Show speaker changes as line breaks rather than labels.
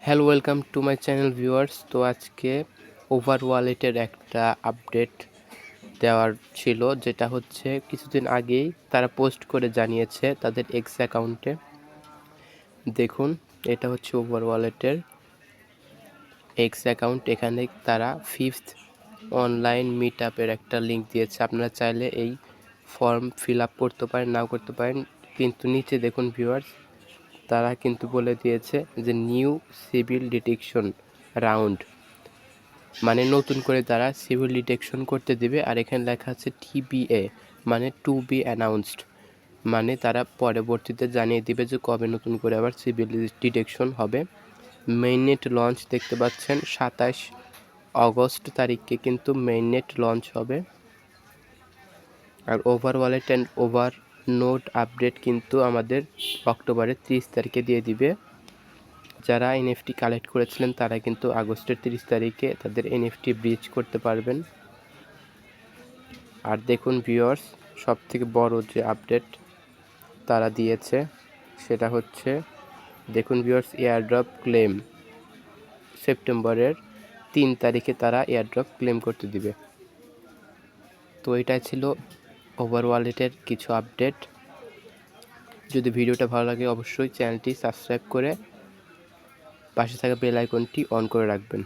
Hello welcome to my channel viewers. তো আজকে over ওয়ালেটের একটা আপডেট দেওয়ার ছিল, যেটা হচ্ছে কিছুদিন আগেই তারা পোস্ট করে জানিয়েছে তাদের এক্স অ্যাকাউন্টে। দেখুন, এটা হচ্ছে ওভার ওয়ালেটের এক্স অ্যাকাউন্ট। এখানে তারা 5th অনলাইন মিট আপের একটা লিঙ্ক দিয়েছে। আপনারা চাইলে এই ফর্ম ফিল আপ করতে পারেন, নাও করতে পারেন, কিন্তু নিচে দেখুন ভিউয়ার্স, তারা কিন্তু বলে দিয়েছে যে নিউ সিভিল ডিটেকশন রাউন্ড, মানে নতুন করে তারা সিভিল ডিটেকশন করতে দিবে। আর এখানে লেখা আছে টিবিএ, মানে টু বি অ্যানাউন্সড, মানে তারা পরবর্তীতে জানিয়ে দিবে যে কবে নতুন করে আবার সিভিল ডিটেকশন হবে। মেইননেট লঞ্চ দেখতে পাচ্ছেন 27 অগস্ট তারিখে কিন্তু মেইননেট লঞ্চ হবে। আর over wallet and over note update কিন্তু আমাদের অক্টোবরের 30 তারিখে দিয়ে দিবে। যারা এনএফটি কালেক্ট করেছিলেন তারা কিন্তু আগস্টের 30 তারিখে তাদের এনএফটি ব্রিচ করতে পারবেন। আর দেখুন ভিউয়ার্স, সবথেকে বড় যে আপডেট তারা দিয়েছে সেটা হচ্ছে, দেখুন ভিউয়ার্স, এয়ারড্রপ ক্লেম সেপ্টেম্বরের 3 তারিখে তারা এয়ারড্রপ ক্লেম করতে দিবে। তো এটাই ছিল ওভার ওয়ালেটের কিছু আপডেট। যদি ভিডিওটা ভালো লাগে অবশ্যই চ্যানেলটি সাবস্ক্রাইব করে পাশে থাকা বেল আইকনটি অন করে রাখবেন।